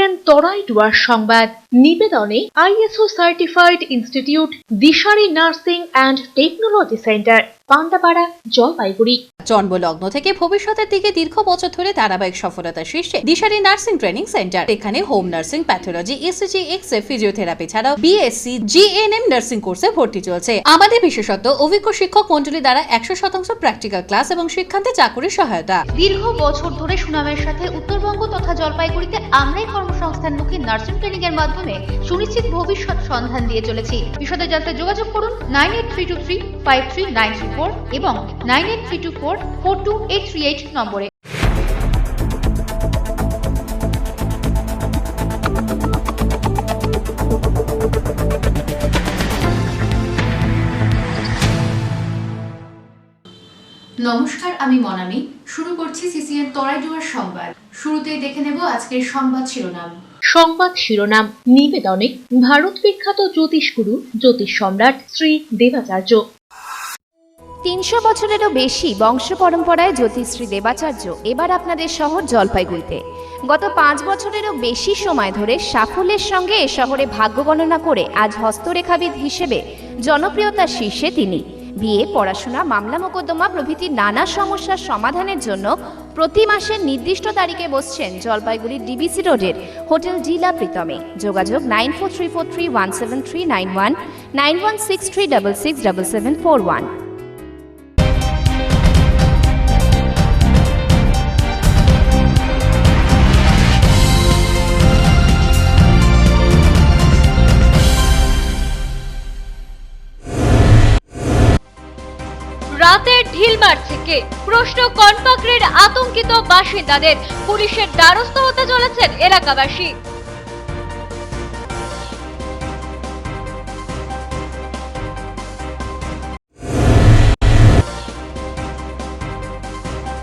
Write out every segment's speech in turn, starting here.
CCN Terai Dooars সংবাদ নিবেদনে ISO certified institute Dishari nursing and technology centre Pandapara Jalpaiguri. জন্মলগ্ন থেকে ভবিষ্যতের দিকে দীর্ঘ বছর ধরে ধারাবাহিক সফলতার শীর্ষে দিশারি নার্সিং ট্রেনিং সেন্টার। এখানে home nursing, pathology, ECG, X ray, physiotherapy ছাড়াও বিএসসি, জিএনএম নার্সিং কোর্সে ভর্তি চলছে। আমাদের বিশেষত্ব অভিজ্ঞ শিক্ষক মণ্ডলী দ্বারা 100% প্র্যাকটিক্যাল ক্লাস এবং শিক্ষান্তে চাকুরির সহায়তা। দীর্ঘ বছর ধরে সুনামের সাথে উত্তরবঙ্গ তথা জলপাইগুড়িতে আমরাই কর্মসংস্থানমুখী নার্সিং ট্রেনিং এর মাধ্যমে সুনিশ্চিত ভবিষ্যৎ সন্ধান দিয়ে চলেছি। বিশদে জানতে যোগাযোগ করুন 9832353934 এবং 9832442838 নম্বরে। নমস্কার, আমি মনামি। শুরু করছি সিসিএন তরাই ডুয়ার সংবাদ। শুরুতেই দেখে নেব আজকের সংবাদ শিরোনাম। সংবাদ শিরোনাম নিবেদনে ভারত বিখ্যাত জ্যোতিষগুরু জ্যোতিষ সম্রাট শ্রী দেবাচার্য। ৩০০ বছরেরও বেশি বংশ পরম্পরায় জ্যোতিষশ্রী দেবাচার্য এবার আপনাদের শহর জলপাইগুড়িতে। গত 5 বছরেরও বেশি সময় ধরে সাফল্যের সঙ্গে এ শহরে ভাগ্য গণনা করে আজ হস্তরেখাবিদ হিসেবে জনপ্রিয়তার শীর্ষে তিনি। বিয়ে, পড়াশোনা, মামলা মোকদ্দমা প্রভৃতি নানা সমস্যার সমাধানের জন্য প্রতি মাসের নির্দিষ্ট তারিখে বসছেন জলপাইগুড়ির ডিবিসি রোডের হোটেল ডিলা প্রীতমে। যোগাযোগ 9434317391, 9163667741। রাতের ঢিল মারছে কে? প্রশ্ন কনপাকড়ির আতঙ্কিত বাসিন্দাদের। পুলিশের দ্বারস্থ হতে চলেছেন এলাকাবাসী।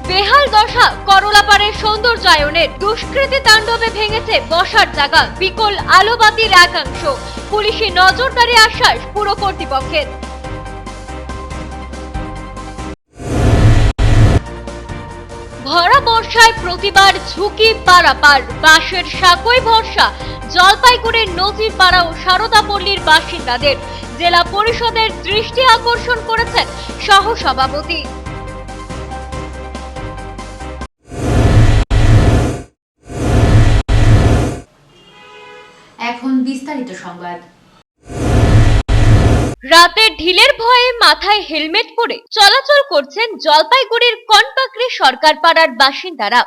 বেহাল দশা করলাপাড়ের সৌন্দর্যায়নের। দুষ্কৃতী তাণ্ডবে ভেঙেছে বসার জায়গা, বিকল আলোবাতির একাংশ। পুলিশি নজরদারি আশ্বাস পুর কর্তৃপক্ষের। ভরা বর্ষায় প্রতিবার ঝুঁকি পারাপার। বাঁশের সাঁকোয় ভরসা জলপাইগুড়ির নজিরপাড়া ও সারদাপল্লীর বাসিন্দাদের। জেলা পরিষদের দৃষ্টি আকর্ষণ করেছেন সহসভাপতি। এখন বিস্তারিত সংবাদ। রাতের ঢিলের ভয়ে মাথায় হেলমেট পরে চলাচল করছেন জলপাইগুড়ির কনপাকড়ি সরকার পাড়ার বাসিন্দারা।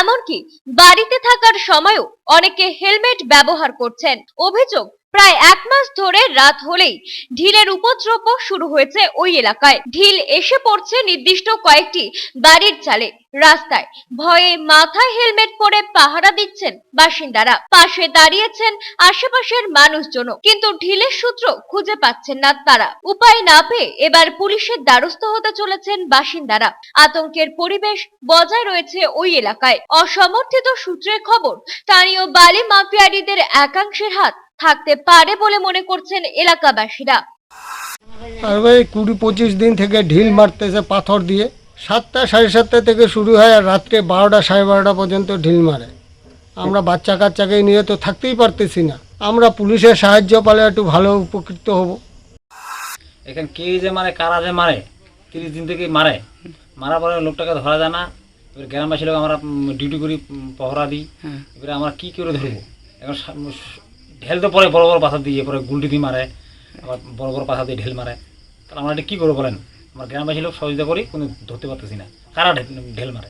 এমনকি বাড়িতে থাকার সময়ও অনেকে হেলমেট ব্যবহার করছেন। অভিযোগ, প্রায় 1 মাস ধরে রাত হলেই ঢিলের উপদ্রব শুরু হয়েছে ওই এলাকায়। ঢিল এসে পড়ছে নির্দিষ্ট কয়েকটি বাড়ির চালে, রাস্তায়। ভয়ে মাথায় হেলমেট পরে পাহারা দিচ্ছেন বাসিন্দারা। পাশে দাঁড়িয়েছেন আশেপাশের মানুষজন, কিন্তু ঢিলের সূত্র খুঁজে পাচ্ছেন না তারা। উপায় না পেয়ে এবার পুলিশের দ্বারস্থ হতে চলেছেন বাসিন্দারা। আতঙ্কের পরিবেশ বজায় রয়েছে ওই এলাকায়। অসমর্থিত সূত্রের খবর, স্থানীয় বালি মাফিয়ারিদের একাংশের হাত থাকতে পারে বলে মনে করছেন এলাকাবাসীরা। 20-25 দিন থেকে ঢিল মারতেছে পাথর দিয়ে। 7টা 7:30 থেকে শুরু হয় আর রাত্রে 12টা 12:30 পর্যন্ত ঢিল মারে। আমরা বাচ্চা কাচ্চাকে নিয়ে তো থাকতেই পারতেছি না। আমরা পুলিশের সাহায্য পেলে একটু ভালো উপকৃত হব। এখানে কে যে মারে, কারা যে মারে, 30 দিন থেকেই মারার পরে লোকটাকে ধরা যায় না। এবার গ্রামবাসী লোক আমরা ডিউটি করি, পহরা দিই। এবারে আমরা কি করে ধরবো? এখন ঢেল তো পরে বড় বড় পাথর দিয়ে, পরে গুলটি দিয়ে মারে, আবার বড় বড় পাথর দিয়ে ঢেল মারে। তাহলে আমরা এটা কী করবো বলেন? আমরা গ্রামবাসী লোক সহযোগিতা করি, কিন্তু ধরতে পারতেছি না কারা ঢেল মারে।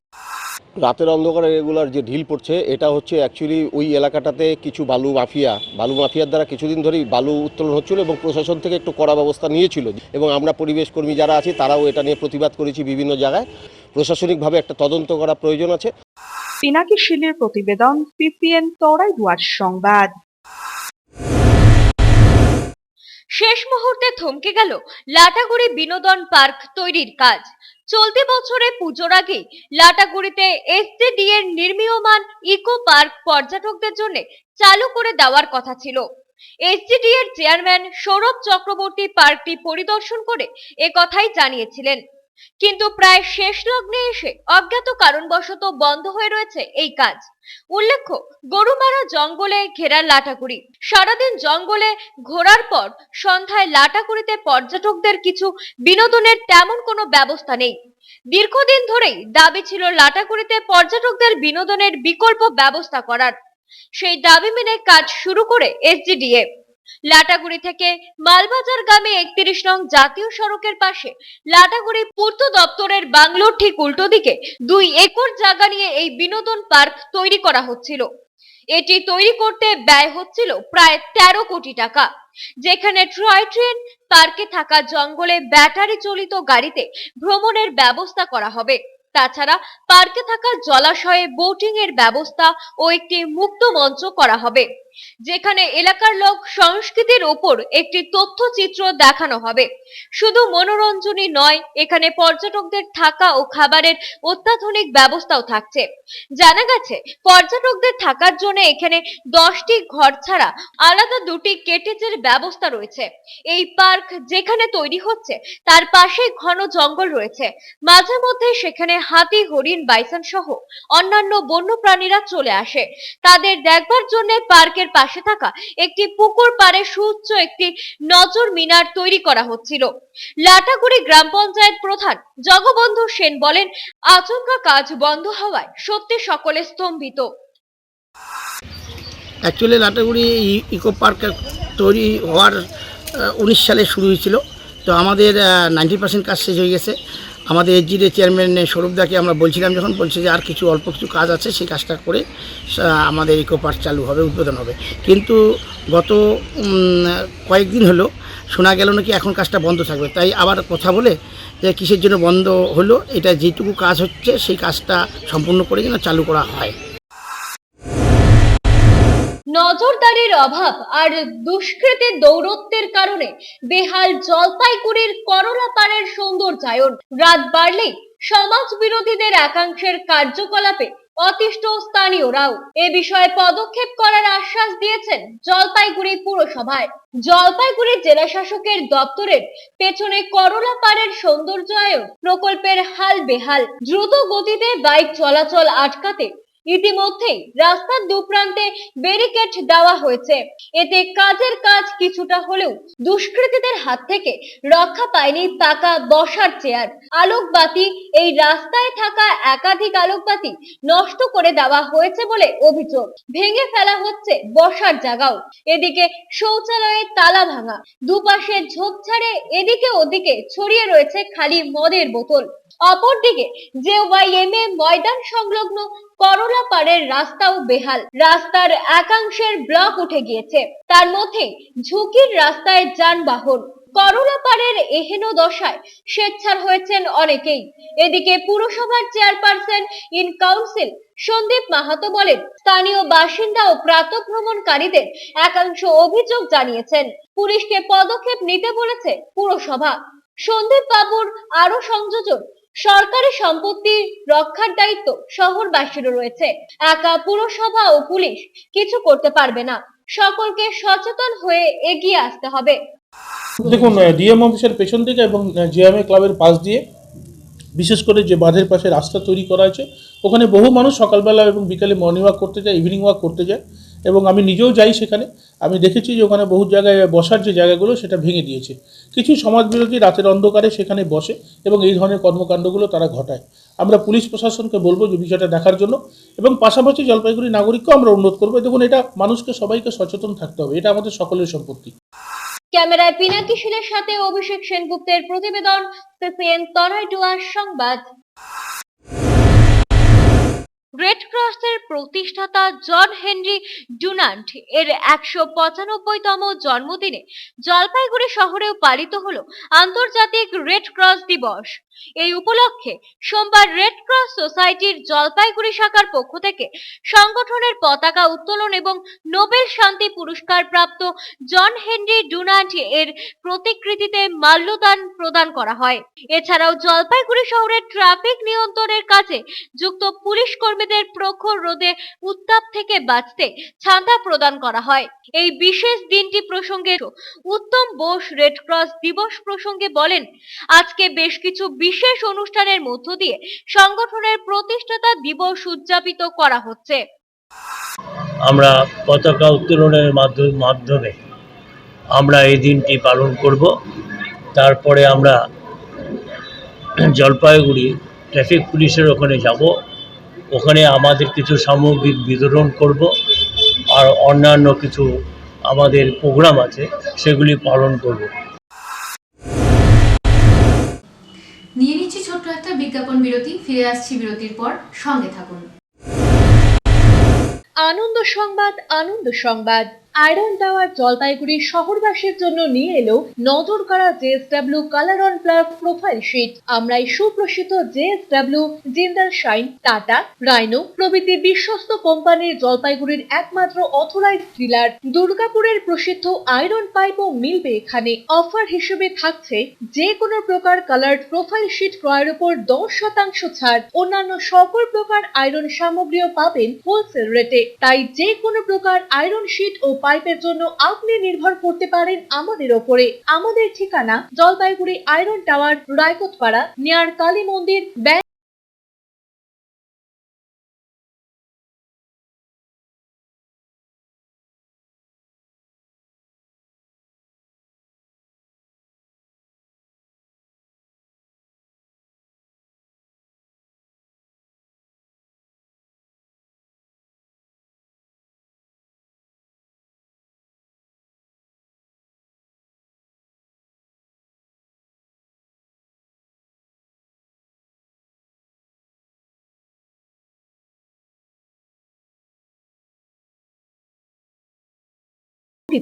রাতের অন্ধকারে রেগুলার যে ঢিল পড়ছে, এটা হচ্ছে অ্যাকচুয়ালি ওই এলাকাটাতে কিছু বালু মাফিয়ার দ্বারা কিছুদিন ধরেই বালু উত্তোলন হচ্ছিল এবং প্রশাসন থেকে একটু কড়া ব্যবস্থা নিয়েছিল। এবং আমরা পরিবেশ কর্মী যারা আছি তারাও এটা নিয়ে প্রতিবাদ করেছি বিভিন্ন জায়গায়। প্রশাসনিকভাবে একটা তদন্ত করা প্রয়োজন আছে। পিনাকি শীলের প্রতিবেদন, সিসিএন তরাই ডুয়ার সংবাদ। শেষ মুহূর্তে থমকে গেল লাটাগুড়ি বিনোদন পার্ক তৈরির কাজ। চলতি বছরে পুজোর আগে লাটাগুড়িতে এসটিডি এর নির্মীয়মান ইকো পার্ক পর্যটকদের জন্য চালু করে দেওয়ার কথা ছিল। এসটিডি এর চেয়ারম্যান সৌরভ চক্রবর্তী পার্কটি পরিদর্শন করে একথাই জানিয়েছিলেন। কিন্তু প্রায় শেষ লগ্নে এসে অজ্ঞাত কারণবশত বন্ধ হয়ে রয়েছে এই কাজ। উল্লেখ্য, গরুমারা জঙ্গলে ঘেরা লাটাগুড়ি। সারাদিন জঙ্গলে ঘোরার পর সন্ধ্যায় লাটাগুড়িতে পর্যটকদের কিছু বিনোদনের তেমন কোনো ব্যবস্থা নেই। দীর্ঘদিন ধরেই দাবি ছিল লাটাগুড়িতে পর্যটকদের বিনোদনের বিকল্প ব্যবস্থা করার। সেই দাবি মেনে কাজ শুরু করে এসজিডিএ। লাটাগুড়ি থেকে মালবাজারগামী 31 নং জাতীয় সড়কের পাশে লাটাগুড়ি পূর্ত দপ্তরের বাংলোর ঠিক উল্টো দিকে 2 একর জায়গা নিয়ে এই বিনোদন পার্ক তৈরি করা হচ্ছিল। এটি তৈরি করতে ব্যয় হচ্ছিল প্রায় 13 কোটি টাকা, যেখানে টয় ট্রেন, পার্কে থাকা জঙ্গলে ব্যাটারি চালিত গাড়িতে ভ্রমণের ব্যবস্থা করা হবে। তাছাড়া পার্কে থাকা জলাশয়ে বোটিং এর ব্যবস্থা ও একটি মুক্ত মঞ্চ করা হবে, যেখানে এলাকার লোক সংস্কৃতির উপর একটি তথ্যচিত্র দেখানো হবে। শুধু মনোরঞ্জনই নয়, এখানে পর্যটকদের থাকা ও খাবারের অত্যাধুনিক ব্যবস্থাও থাকছে। জানা গেছে, পর্যটকদের থাকার জন্য এখানে 10টি ঘর ছাড়া আলাদা 2টি কেটেজের ব্যবস্থা রয়েছে। এই পার্ক যেখানে তৈরি হচ্ছে তার পাশে ঘন জঙ্গল রয়েছে। মাঝে মধ্যে সেখানে হাতি, হরিণ, বাইসন সহ অন্যান্য বন্যপ্রাণীরা চলে আসে। তাদের দেখবার জন্য পার্কের পাশে থাকা একটি পুকুর পাড়ে সুউচ্চ একটি নজর মিনার তৈরি করা হচ্ছিল। লাটাগুড়ি গ্রাম পঞ্চায়েত প্রধান জগবন্ধু সেন বলেন, আচমকা কাজ বন্ধ হওয়ায় সত্যি সকলে স্তম্ভিত। অ্যাকচুয়ালি লাটাগুড়ি ইকো পার্ক তৈরি হওয়ার 19 সালে শুরু হয়েছিল। তো আমাদের 90% কাজ শেষ হয়ে গেছে। আমাদের এসজিডিএ চেয়ারম্যান স্বরূপদাকে আমরা বলছিলাম, যখন বলছে যে আর কিছু অল্প কিছু কাজ আছে, সেই কাজটা করে আমাদের ইকো পার্ক চালু হবে, উদ্বোধন হবে। কিন্তু গত কয়েকদিন হলো শোনা গেল নাকি এখন কাজটা বন্ধ থাকবে। তাই আবার কথা বলে যে কিসের জন্য বন্ধ হলো, এটা যেটুকু কাজ হচ্ছে সেই কাজটা সম্পূর্ণ করে যেন চালু করা হয়। নজরদারির অভাব আর দুষ্কৃতীর দৌরত্বের কারণে বেহাল জলপাইগুড়ির করলাপাড়ের সৌন্দর্যায়ন। রাত বাড়লেই সমাজ বিরোধীদের একাংশের কার্যকলাপে অতিষ্ঠ স্থানীয়রাও। এ বিষয়ে পদক্ষেপ করার আশ্বাস দিয়েছেন জলপাইগুড়ি পুরসভায়। জলপাইগুড়ি জেলা শাসকের দপ্তরের পেছনে করলাপাড়ের সৌন্দর্যায়ন প্রকল্পের হাল বেহাল। দ্রুত গতিতে বাইক চলাচল আটকাতে ইতিমধ্যেই রাস্তার দুপ্রান্তে ব্যারিকেড দেওয়া হয়েছে। এতে কাজের কাজ কিছুটা হলেও দুষ্কৃতীদের হাত থেকে রক্ষা পায়নি পাকা বসার চেয়ার। আলোকবাতি, এই রাস্তায় থাকা একাধিক আলোকবাতি নষ্ট করে দেওয়া হয়েছে বলে অভিযোগ। ভেঙে ফেলা হচ্ছে বসার জায়গাও। এদিকে শৌচালয়ে তালা ভাঙা, দুপাশে ঝোপঝাড়ে এদিকে ওদিকে ছড়িয়ে রয়েছে খালি মদের বোতল। অপরদিকে জেওয়াইএমএ ময়দান সংলগ্ন করলাপাড়ের রাস্তাও বেহাল। রাস্তার একাংশের ব্লক উঠে গিয়েছে, তার মধ্যে ঝুঁকির রাস্তায় যানবাহন। করলাপাড়ের এহেন দশায় স্বেচ্ছার হয়েছেন অনেকেই। এদিকে পুরসভার chairperson in council Sandip Mahato বলেন, স্থানীয় বাসিন্দা ও প্রাতঃভ্রমণকারীদের একাংশ অভিযোগ জানিয়েছেন। পুলিশকে পদক্ষেপ নিতে বলেছে পুরসভা। সন্দীপ বাবুর আরো সংযোজন, সরকারি সম্পত্তি রক্ষার দায়িত্ব শহরবাসীরও রয়েছে। একা পুরসভা ও পুলিশ কিছু করতে পারবে না, সকলকে সচেতন হয়ে এগিয়ে আসতে হবে। দেখুন, ডিএম অফিসের পেছন থেকে এবং জিএমএ ক্লাবের পাশ দিয়ে, বিশেষ করে যে বাঁধের পাশে রাস্তা তৈরি করা আছে, ওখানে বহু মানুষ সকালবেলা এবং বিকালে মর্নিং ওয়াক করতে যায়, ইভিনিং ওয়াক করতে যায়, এবং আমি নিজেও যাই সেখানে। আমি দেখেছি যে ওখানে বহু জায়গায় বসার যে জায়গাগুলো সেটা ভেঙে দিয়েছে। কিছু সমাজবিরোধী রাতের অন্ধকারে সেখানে বসে এবং এই ধরনের কর্মকাণ্ডগুলো তারা ঘটায়। আমরা পুলিশ প্রশাসনকে বলবো যে বিষয়টা দেখার জন্য, এবং পাশাপাশি জলপাইগুড়ি নাগরিককেও আমরা অনুরোধ করবো। দেখুন, এটা মানুষকে সবাইকে সচেতন থাকতে হবে, এটা আমাদের সকলের সম্পত্তি। ক্যামেরায় পিনাকি শীলের সাথে অভিষেক সেনগুপ্তের প্রতিবেদন, সিসিএন তরাইডুয়ার সংবাদ। রেড ক্রসের প্রতিষ্ঠাতা জন হেনরি ডুনান্ট এর 195তম জন্মদিনে জলপাইগুড়ি শহরেও পালিত হলো আন্তর্জাতিক রেড ক্রস দিবস। এই উপলক্ষে সোমবার রেড ক্রস সোসাইটির জলপাইগুড়ি শাখার পক্ষ থেকে সংগঠনের পতাকা উত্তোলন এবং নোবেল শান্তি পুরস্কার প্রাপ্ত জন হেনরি ডুনান্ট এর প্রতিকৃতিতে মাল্যদান প্রদান করা হয়। এছাড়াও জলপাইগুড়ি শহরের ট্রাফিক নিয়ন্ত্রণের কাজে যুক্ত পুলিশ কর্মীদের প্রখর রোদে উত্তাপ থেকে বাঁচতে ছাতা প্রদান করা হয়। এই বিশেষ দিনটি প্রসঙ্গে উত্তম বোস রেড ক্রস দিবস প্রসঙ্গে বলেন, আজকে বেশ কিছু বিশেষ অনুষ্ঠানের মধ্য দিয়ে সংগঠনের প্রতিষ্ঠাতা দিবস উদযাপিত করা হচ্ছে। আমরা পতাকা উত্তোলনের মাধ্যমে আমরা এই দিনটি পালন করব। তারপরে আমরা জলপাইগুড়ি ট্রাফিক পুলিশের ওখানে যাব, ওখানে আমাদের কিছু সামগ্রিক বিতরণ করব, আর অন্যান্য কিছু আমাদের প্রোগ্রাম আছে সেগুলি পালন করব। নিয়ে নিচ্ছি ছোট্ট একটা বিজ্ঞাপন বিরতি, ফিরে আসছি বিরতির পর, সঙ্গে থাকুন। আনন্দ সংবাদ, আনন্দ সংবাদ। আয়রন টাওয়ার জলপাইগুড়ি শহরবাসীর জন্য নিয়ে এলো নজর কাড়া JSW colour on plus profile sheet. আমরাই সুপ্রসিদ্ধ JSW, Jindal shine, Tata, Rhino প্রভৃতি বিশ্বস্ত কোম্পানির জলপাইগুড়ির একমাত্র অথরাইজড ডিলার। দুর্গাপুরের প্রসিদ্ধ আয়রন পাইপও মিলবে এখানে। অফার হিসেবে থাকছে যে কোনো প্রকার কালার্ড প্রোফাইল শিট ক্রয়ের উপর 10% ছাড়। অন্যান্য সকল প্রকার আয়রন সামগ্রীও পাবেন হোলসেল রেটে। তাই যে কোনো প্রকার আয়রন শিট ও পাইপের জন্য আপনি নির্ভর করতে পারেন আমাদের ওপরে। আমাদের ঠিকানা Jalpaiguri iron tower, Raikotpara, near Kali Mandir, bank.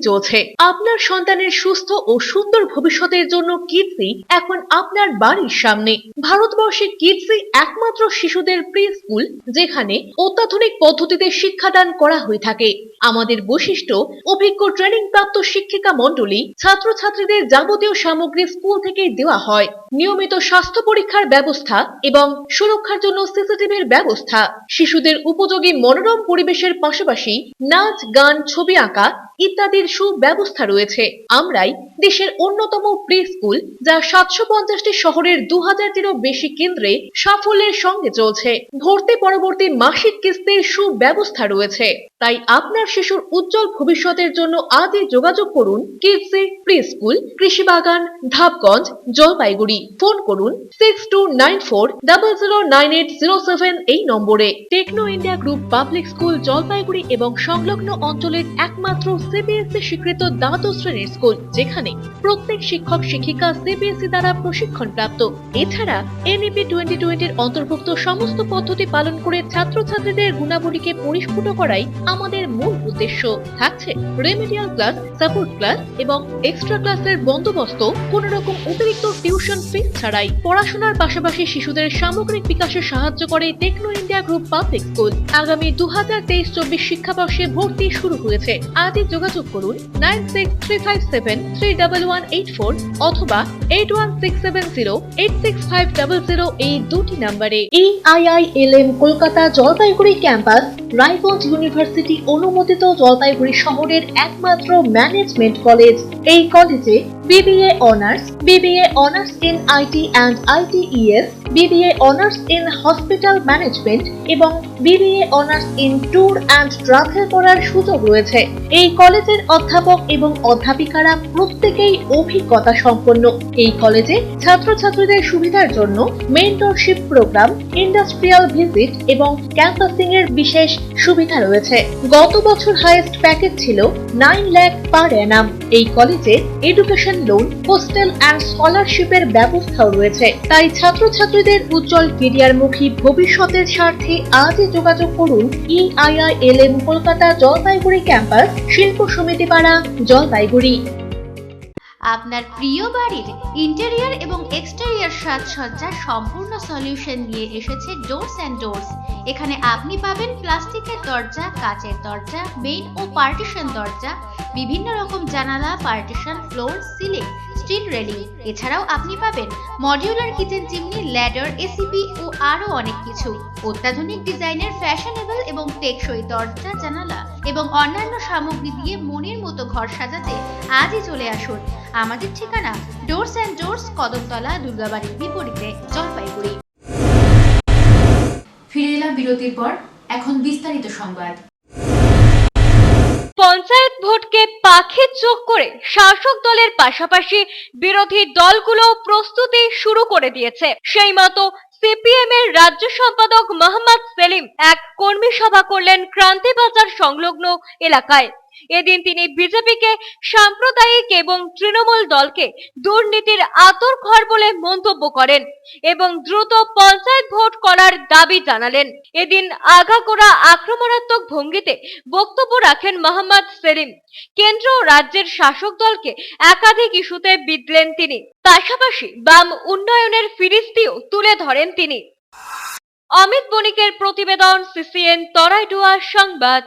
চলছে আপনার সন্তানের সুস্থ ও সুন্দর ভবিষ্যতের জন্য কিডসি এখন আপনার বাড়ির সামনে। ভারতবর্ষে কিডসি একমাত্র শিশুদের প্রি স্কুল, যেখানে অত্যাধুনিক পদ্ধতিতে শিক্ষাদান করা হয়ে থাকে। আমাদের বৈশিষ্ট্য, অভিজ্ঞ ট্রেনিং প্রাপ্ত শিক্ষিকা মণ্ডলী ছাত্রছাত্রীদের যাবতীয় সামগ্রী স্কুল থেকে দেওয়া হয়। নিয়মিত স্বাস্থ্য পরীক্ষার ব্যবস্থা এবং সুরক্ষার জন্য সিসিটিভির ব্যবস্থা। শিশুদের উপযোগী মনোরম পরিবেশের পাশাপাশি নাচ, গান, ছবি আঁকা ইত্যাদির সুব্যবস্থা রয়েছে। আমরাই দেশের অন্যতম প্রি স্কুল, যা 750টি শহরের 2000টিরও বেশি কেন্দ্রে সাফল্যের সঙ্গে চলছে। ভর্তি পরবর্তী মাসিক কিস্তির সুব্যবস্থা রয়েছে। তাই আপনার শিশুর উজ্জ্বল ভবিষ্যতের জন্য আজই যোগাযোগ করুন Kidzee pre school, Krishibagan, Dhapganj, Jalpaiguri. Phone করুন 6294009807 এই নম্বরে। Techno India group public school Jalpaiguri এবং সংলগ্ন অঞ্চলের একমাত্র CBSE স্বীকৃত দ্বাদশ শ্রেণীর স্কুল, যেখানে প্রত্যেক শিক্ষক শিক্ষিকা CBSE দ্বারা প্রশিক্ষণ প্রাপ্ত। এছাড়া NEP 2020 এর অন্তর্ভুক্ত সমস্ত পদ্ধতি পালন করে ছাত্রছাত্রীদের গুণাবলীকে পরিস্ফুট করাই আমাদের মূল উদ্দেশ্য। থাকছে রেমেডিয়াল ক্লাস, সাপোর্ট ক্লাস এবং এক্সট্রা ক্লাসের বন্দোবস্ত, কোন রকম অতিরিক্ত টিউশন ফিস ছাড়াই। পড়াশোনার পাশাপাশি শিশুদের সামগ্রিক বিকাশে সাহায্য করে Techno India group public school. আগামী 2023-24 শিক্ষাবর্ষে ভর্তি শুরু হয়েছে। আজই যোগাযোগ করুন 9635731184 অথবা 8167086500 এই দুটি নম্বরে। EIILM Kolkata Jalpaiguri campus Raiganj university অনুমোদিত জলপাইগুড়ি শহরের একমাত্র ম্যানেজমেন্ট কলেজ। এই কলেজে BBA honours, BBA honours in IT and ITES, BBA honours in hospital management এবং BBA honours in tour and travel করার সুযোগ রয়েছে। এই কলেজের অধ্যাপক এবং অধ্যাপিকারা প্রত্যেকেই অভিজ্ঞতা সম্পন্ন। এই কলেজে ছাত্রছাত্রীদের সুবিধার জন্য মেন্টরশিপ প্রোগ্রাম, ইন্ডাস্ট্রিয়াল ভিজিট এবং ক্যাম্পাসিং এর বিশেষ সুবিধা রয়েছে। গত বছর হাইয়েস্ট প্যাকেজ ছিল 9 লাখ পার অ্যানাম। এই কলেজে এডুকেশন লোন, হোস্টেল অ্যান্ড স্কলারশিপের ব্যবস্থাও রয়েছে। তাই ছাত্রছাত্রীদের উজ্জ্বল কেরিয়ারমুখী ভবিষ্যতের স্বার্থে আজই যোগাযোগ করুন EIILM কলকাতা জলপাইগুড়ি ক্যাম্পাস, শিল্প সমিতি পাড়া, জলপাইগুড়ি। আপনার প্রিয় বাড়ির ইন্টেরিয়র এবং এক্সটেরিয়র সাজসজ্জার সম্পূর্ণ সলিউশন নিয়ে এসেছে ডোরস অ্যান্ড ডোরস। এখানে আপনি পাবেন প্লাস্টিকের দরজা, কাচের দরজা, মেইন ও পার্টিশন দরজা, বিভিন্ন রকম জানালা, partition, floor, ceiling, steel railing. এছাড়াও আপনি পাবেন modular kitchen chimney, ladder, ACP ও আরও অনেক কিছু। অত্যাধুনিক ডিজাইনের ফ্যাশনেবল এবং টেকসই দরজা, জানালা এবং অন্যান্য সামগ্রী দিয়ে মনের মতো ঘর সাজাতে আজই চলে আসুন আমাদের ঠিকানা ডোরস অ্যান্ড ডোরস, কদমতলা, দুর্গাবাড়ির বিপরীতে, জলপাইগুড়ি। ফিরে এলাম বিরতির পর, এখন বিস্তারিত সংবাদ। পঞ্চায়েত ভোটকে পাখির চোখ করে শাসক দলের পাশাপাশি বিরোধী দলগুলো প্রস্তুতি শুরু করে দিয়েছে। সেই মতো সিপিএম এর রাজ্য সম্পাদক মোহাম্মদ সেলিম এক কর্মী সভা করলেন ক্রান্তিবাজার সংলগ্ন এলাকায়। এদিন তিনি বিজেপিকে সাম্প্রদায়িক এবং তৃণমূল দলকে দুর্নীতির আঁতরঘর বলে মন্তব্য করেন এবং দ্রুত পঞ্চায়েত ভোট করার দাবি জানালেন। এদিন আগাগোড়া আক্রমণাত্মক ভঙ্গিতে বক্তব্য রাখেন মোহাম্মদ সেলিম। কেন্দ্র ও রাজ্যের শাসক দলকে একাধিক ইস্যুতে বিঁধলেন তিনি। পাশাপাশি বাম উন্নয়নের ফিরিস্তিও তুলে ধরেন তিনি। অমিত বণিকের প্রতিবেদন, সিসিএন তরাইডুয়া সংবাদ।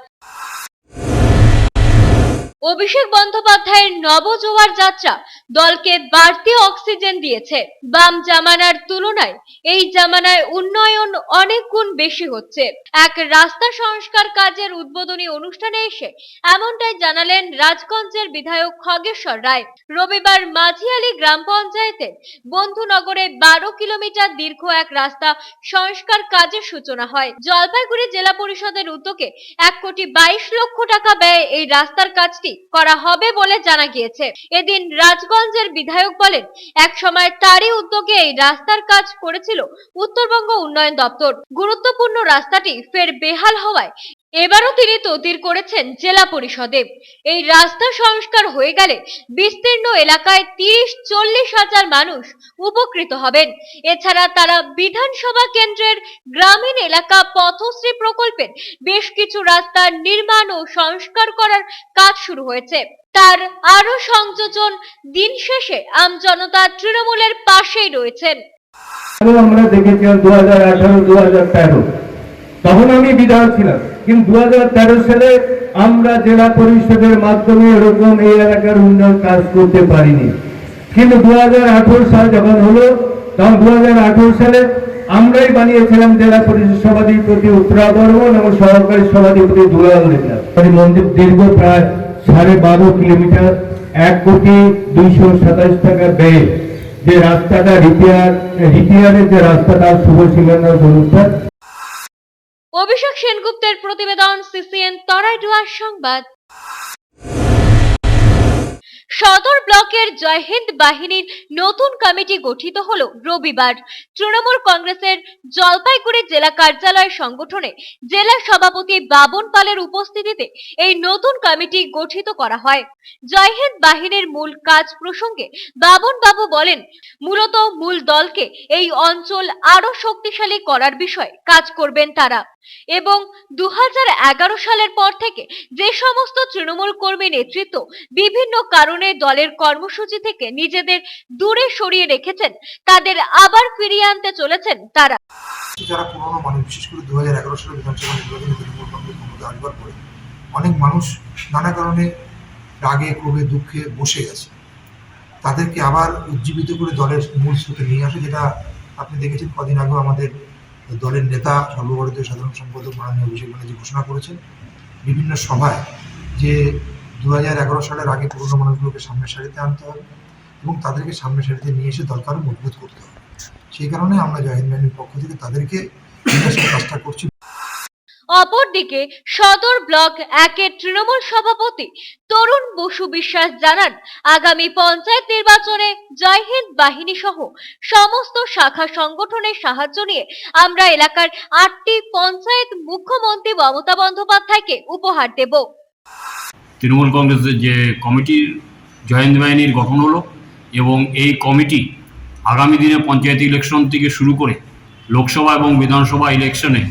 অভিষেক বন্দ্যোপাধ্যায়ের নবজোয়ার যাত্রা দলকে বাড়তি অক্সিজেন দিয়েছে। বাম জামানার তুলনায় এই জামানায় উন্নয়ন অনেক গুণ বেশি হচ্ছে। এক রাস্তা সংস্কার কাজের উদ্বোধনী অনুষ্ঠানে এসে এমনটাই জানালেন রাজগঞ্জের বিধায়ক খগেশ্বর রায়। রবিবার মাঝিয়ালি গ্রাম পঞ্চায়েতের বন্ধুনগরে 12 কিলোমিটার দীর্ঘ এক রাস্তা সংস্কার কাজের সূচনা হয়। জলপাইগুড়ি জেলা পরিষদের উদ্যোগে 1,22 লক্ষ টাকা ব্যয়ে এই রাস্তার কাজটি করা হবে বলে জানা গিয়েছে। এদিন রাজগঞ্জের বিধায়ক বলেন, এক সময় তারই উদ্যোগে এই রাস্তার কাজ করেছিল উত্তরবঙ্গ উন্নয়ন দপ্তর। গুরুত্বপূর্ণ রাস্তাটি ফের বেহাল হওয়ায় এবারও তিনি তদবির করেছেন জেলা পরিষদে। এই রাস্তা সংস্কার হয়ে গেলে বিস্তীর্ণ এলাকায় 30-40 হাজার মানুষ উপকৃত হবেন। এছাড়া তারা বিধানসভা কেন্দ্রের গ্রামীণ এলাকা পথশ্রী প্রকল্পের বেশ কিছু রাস্তা নির্মাণ ও সংস্কার করার কাজ শুরু হয়েছে। তার আরো সংযোজন দিন শেষে আমজনতা তৃণমূলের পাশেই রয়েছেন। আমরা দেখেছিলাম 2018-2013, তখন আমি বিধায়ক ছিলাম, কিন্তু 2013 সালে আমরা জেলা পরিষদের মাধ্যমে এরকম এই এলাকার উন্নয়ন কাজ করতে পারিনি। কিন্তু 2018 সাল যখন হলো, তখন 2018 সালে আমরাই বানিয়েছিলাম জেলা পরিষদ সভাধিপতি উত্তরা বর্মন এবং সহকারী সভাধিপতি দুলাল নেতা। মন্দির দীর্ঘ প্রায় 12.5 কিলোমিটার 1,227,000 টাকা ব্যয়ে যে রাস্তাটা রিপেয়ারের যে রাস্তাটা শুভ শিলান্যাস অনুষ্ঠান। অভিষেক সেনগুপ্তের প্রতিবেদন, সিসিএন তরাইডুয়া সংবাদ। সদর ব্লকের জয়হিন্দ বাহিনীর নতুন কমিটি গঠিত হলো রবিবার। তৃণমূল কংগ্রেসের জলপাইগুড়ি জেলা কার্যালয় সংগঠনে জেলা সভাপতি বাবন পালের উপস্থিতিতে এই নতুন কমিটি গঠিত করা হয়। জয়হিন্দ বাহিনীর মূল কাজ প্রসঙ্গে বাবন বাবু বলেন, মূলত মূল দলকে এই অঞ্চল আরো শক্তিশালী করার বিষয়ে কাজ করবেন তারা এবং 2011 সালের পর থেকে যে সমস্ত তৃণমূল কর্মী নেতৃত্ব বিভিন্ন কারণে দলের কর্মসূচি থেকে নিজেদের দূরে সরিয়ে রেখেছেন, তাদের আবার ফিরিয়ে আনতে চলেছেন তারা। যারা পুরনো মানুষ, বিশেষ করে 2011 সালে বিধানসভা নির্বাচনে তৃণমূল কংগ্রেস ক্ষমতা আসবার পরে অনেক মানুষ নানা কারণে রাগে, ক্ষোভে, দুঃখে বসে গেছে। তাদেরকে আবার উজ্জীবিত করে দলের মূল স্রোতে নিয়ে আসে, যেটা আপনি দেখেছেন কদিন আগেও আমাদের দলের নেতা সর্বভারতীয় সাধারণ সম্পাদক মাননীয় অভিষেক ব্যানার্জি ঘোষণা করেছেন বিভিন্ন সভায় যে 2011 সালের আগে পুরনো মানুষগুলোকে সামনের সারিতে আনতে হবে এবং তাদেরকে সামনের সারিতে নিয়ে এসে দলকে আরো মজবুত করতে হবে। সেই কারণে আমরা জয়হিন্দ বাহিনীর পক্ষ থেকে তাদেরকে কাজটা করছি। অপরদিকে সদর ব্লক 1-এর তৃণমূল সভাপতি তরুণ বসু বিশ্বাস জানান, আগামী পঞ্চায়েত নির্বাচনে জয়হিন্দ বাহিনী সহ সমস্ত শাখা সংগঠনের সাহায্য নিয়ে আমরা এলাকার 8টি পঞ্চায়েত মুখ্যমন্ত্রী মমতা বন্দ্যোপাধ্যায়কে উপহার দেব। তৃণমূল কংগ্রেসের যে কমিটির জয়হিন্দ বাহিনীর গঠন হলো এবং এই কমিটি আগামী দিনে পঞ্চায়েত ইলেকশন থেকে শুরু করে লোকসভা এবং বিধানসভা ইলেকশনে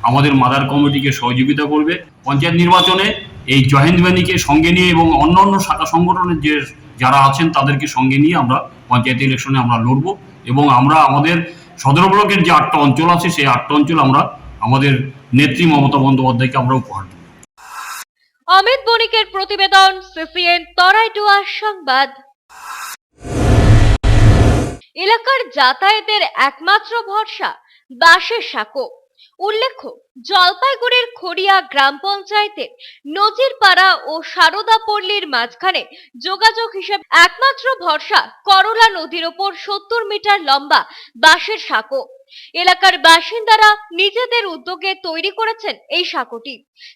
আমাদের মাদার কমিটিকে সহযোগিতা করবে। পঞ্চায়েত নির্বাচনে এই জয়হিন্দ বাহিনীকে সঙ্গে নিয়ে এবং অন্যান্য শাখা সংগঠনের যে যারা আছেন তাদেরকে সঙ্গে নিয়ে আমরা পঞ্চায়েত ইলেকশনে আমরা লড়ব এবং আমরা আমাদের সদর ব্লকের যে 8টা অঞ্চল আছে সেই 8টা অঞ্চল আমরা আমাদের নেত্রী মমতা বন্দ্যোপাধ্যায়কে আমরা উপহার দেব। অমিত বণিকের প্রতিবেদন, সিসিএন তরাইডুয়া সংবাদ। এলাকার যাতায়াতের একমাত্র ভরসা বাসের সাঁকো। উল্লেখ্য, জলপাইগুড়ির খড়িয়া গ্রাম পঞ্চায়েতের নজিরপাড়া ও সারদাপল্লীর মাঝখানে যোগাযোগ হিসেবে একমাত্র ভরসা করলা নদীর ওপর 70 মিটার লম্বা বাঁশের সাঁকো। এলাকার বাসিন্দারা নিজেদের উদ্যোগে তৈরি করেছেন এই সাঁকোটি।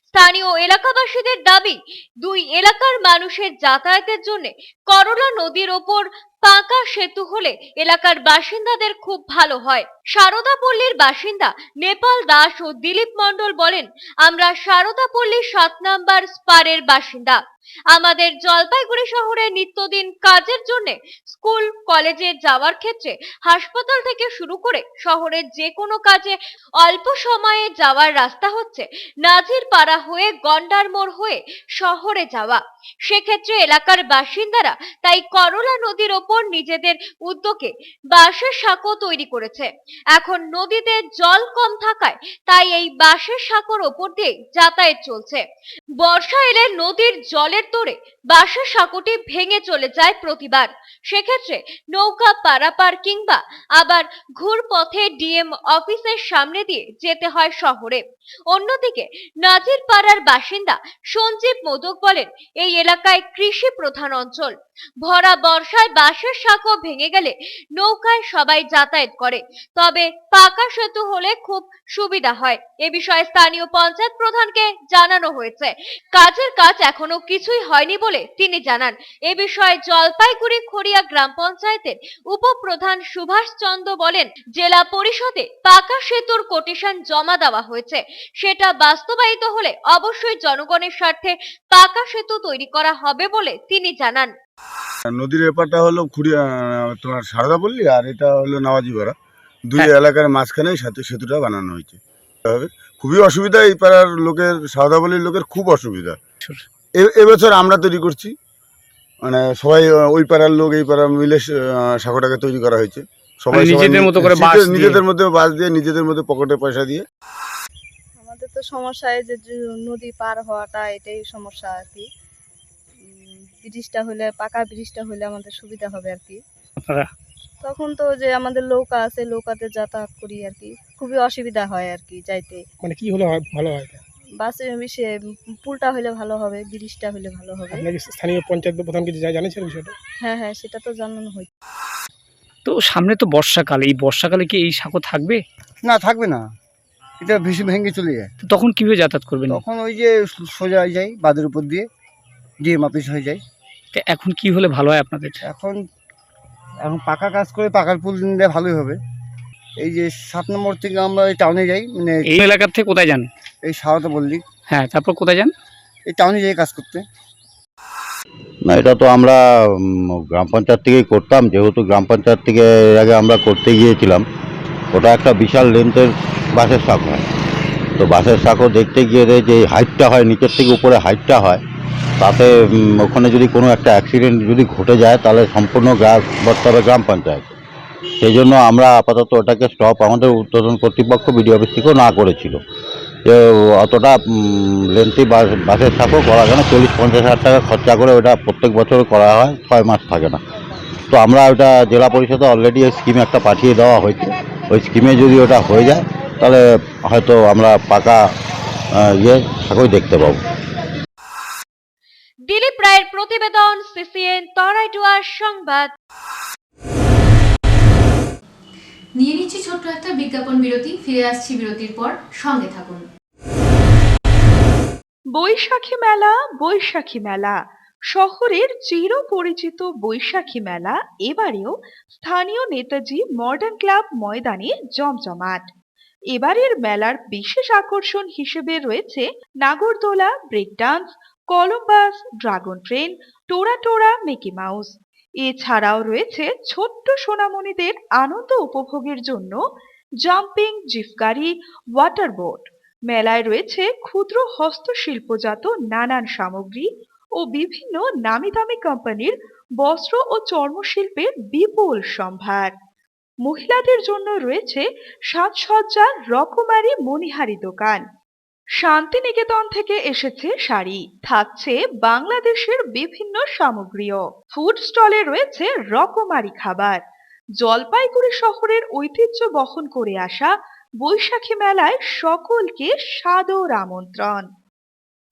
স্থানীয় এলাকাবাসীদের দাবি, দুই এলাকার মানুষের যাতায়াতের জন্য করলা নদীর ওপর পাকা সেতু হলে এলাকার বাসিন্দাদের খুব ভালো হয়। সারদাপল্লীর বাসিন্দা নেপাল দাস ও দিলীপ মণ্ডল বলেন, আমরা সারদাপল্লী 7 নম্বর স্পারের বাসিন্দা। আমাদের জলপাইগুড়ি শহরে নিত্যদিন কাজের জন্য স্কুল কলেজে যাওয়ার ক্ষেত্রে হাসপাতাল থেকে শুরু করে শহরের যে কোনো কাজে অল্প সময়ে যাওয়ার রাস্তা হচ্ছে নাজিরপাড়া হয়ে গন্ডার মোড় হয়ে শহরে যাওয়া। সেক্ষেত্রে এলাকার বাসিন্দারা তাই করলা নদীর ওপর নিজেদের উদ্যোগে বাঁশের সাঁকো তৈরি করেছে। এখন নদীতে জল কম থাকায় তাই এই বাঁশের সাঁকোর ওপর দিয়ে যাতায়াত চলছে। বর্ষা এলে নদীর জলের তোড়ে বাঁশের সাঁকোটি ভেঙে চলে যায় প্রতিবার। সেক্ষেত্রে নৌকা পারাপার কিংবা আবার ঘুরপথে ডিএম অফিসের সামনে দিয়ে যেতে হয় শহরে। অন্যদিকে নাজিরপাড়ার বাসিন্দা সঞ্জীব মোদক বলেন, এই এলাকায় কৃষি প্রধান অঞ্চল। ভরা বর্ষায় বাঁশের সাঁকো ভেঙে গেলে নৌকায় সবাই যাতায়াত করে, তবে পাকা সেতু হলে খুব সুবিধা হয়। এ বিষয়ে স্থানীয় পঞ্চায়েত প্রধানকে জানানো হয়েছে। কাজের কাজ এখনো কিছুই হয়নি বলে তিনি জানান। এ বিষয়ে জলপাইগুড়ি খড়িয়া গ্রাম পঞ্চায়েতের উপপ্রধান সুভাষ চন্দ্র বলেন, জেলা পরিষদে পাকা সেতুর কোটেশন জমা দেওয়া হয়েছে, সেটা বাস্তবায়িত হলে অবশ্যই জনগণের স্বার্থে পাকা সেতু তৈরি করা হবে বলে তিনি জানান। নদীর এপারটা হলো খুঁড়িয়া তোমার সারদাপল্লী, আর এটা হলো নওয়াজিপাড়া, দুই এলাকার মাঝখানেই সেতুটা বানানো হয়েছে। খুবই অসুবিধা এই পাড়ার লোকের, সারদাপল্লীর লোকের খুব অসুবিধা। এবছর আমরা তৈরি করছি, মানে সবাই ওই পাড়ার লোক এই পাড়া মিলে সাঁকোটাকে তৈরি করা হয়েছে। সবাই নিজেদের মতো করে নিজেদের মধ্যে বাস দিয়ে, নিজেদের মধ্যে পকেটে পয়সা দিয়ে। আমাদের তো সমস্যা এই যে নদী পার হওয়াটা, এটাই সমস্যা আর কি। ব্রিজটা হলে, পাকা ব্রিজটা হলে আমাদের সুবিধা হবে আর কি। তখন তো যে আমাদের নৌকা আছে, নৌকাতে যাতায়াত করি আর কি, খুবই অসুবিধা হয় আর কি যাইতে। মানে কি হলে ভালো হয়? বাসে মিশে পুলটা হলে ভালো হবে, ব্রিজটা হলে ভালো হবে। আপনাকে স্থানীয় পঞ্চায়েত প্রধানকে জানিয়েছেন বিষয়টা? হ্যাঁ হ্যাঁ, সেটা তো জানানো হয়েছে। তো সামনে তো বর্ষাকাল, এই বর্ষাকালে কি এই সাঁকো থাকবে? না, থাকবে না, এটা ভেসে ভেঙে চলে যায়। তো তখন কিভাবে যাতায়াত করবেন? তখন ওই যে সোজা যাই বাঁধের উপর দিয়ে, ডিএম অফিস হয়ে যায়। তো এখন কি হলে ভালো হয় আপনাদের? এখন পাকা কাজ করে পাকার পুল দিলে ভালোই হবে। এই যে 7 নম্বর থেকে আমরা এই টাউনে যাই, মানে এই এলাকার থেকে কোথায় যান? এই সারদাপল্লী। হ্যাঁ, তারপর কোথায় যান? এই টাউনে যাই কাজ করতে। না, এটা তো আমরা গ্রাম পঞ্চায়েত থেকেই করতাম, যেহেতু গ্রাম পঞ্চায়েত থেকে এর আগে আমরা করতে গিয়েছিলাম। ওটা একটা বিশাল লেন্থের বাঁশের সাঁকো হয়। তো বাঁশের সাঁকো দেখতে গিয়ে যে হাইটটা হয়, নিচের থেকে উপরে হাইটটা হয়, তাতে ওখানে যদি কোনো একটা অ্যাক্সিডেন্ট যদি ঘটে যায় তাহলে সম্পূর্ণ বসতে হবে গ্রাম পঞ্চায়েত। সেই জন্য আমরা আপাতত ওটাকে স্টপ আমাদের উদ্বোধন কর্তৃপক্ষ বিডিও অফিস থেকেও না করেছিল যে অতটা লেন্থি বাঁশের সাঁকো করা যায় না। 40-50 হাজার টাকা খরচা করে ওটা প্রত্যেক বছর করা হয়, 6 মাস থাকে না। তো আমরা ওটা জেলা পরিষদে অলরেডি এই স্কিমে একটা পাঠিয়ে দেওয়া হয়েছে। ওই স্কিমে যদি ওটা হয়ে যায় তাহলে হয়তো আমরা পাকা সাঁকোই দেখতে পাবো। দিলীপ রায়ের প্রতিবেদন, সিসিএন তরাইডুয়ার সংবাদ। নিয়ে নিচ্ছি ছোট্ট একটা বিজ্ঞাপন বিরতি, ফিরে আসছি বিরতির পর, সঙ্গে থাকুন। বৈশাখী মেলা, বৈশাখী মেলা। শহরের চিরপরিচিত বৈশাখী মেলা এবারেও স্থানীয় নেতাজি মডার্ন ক্লাব ময়দানে জমজমাট। এবারের মেলার বিশেষ আকর্ষণ হিসেবে রয়েছে নাগরদোলা, break dance, Columbus, dragon train, tora tora, Mickey Mouse. এছাড়াও রয়েছে ছোট্ট সোনামণিদের আনন্দ উপভোগের জন্য জাম্পিং, জিপ গাড়ি, ওয়াটার বোট। মেলায় রয়েছে ক্ষুদ্র হস্তশিল্পজাত নানান সামগ্রী ও বিভিন্ন নামি দামি কোম্পানির বস্ত্র ও চর্মশিল্পের বিপুল সম্ভার। মহিলাদের জন্য রয়েছে সাজসজ্জার রকমারি মণিহারি দোকান। শান্তিনিকেতন থেকে এসেছে শাড়ি, থাকছে বাংলাদেশের বিভিন্ন সামগ্রীও। ফুড স্টলে রয়েছে রকমারি খাবার। জলপাইগুড়ি শহরের ঐতিহ্য বহন করে আসা বৈশাখী মেলায় সকলকে সাদর আমন্ত্রণ।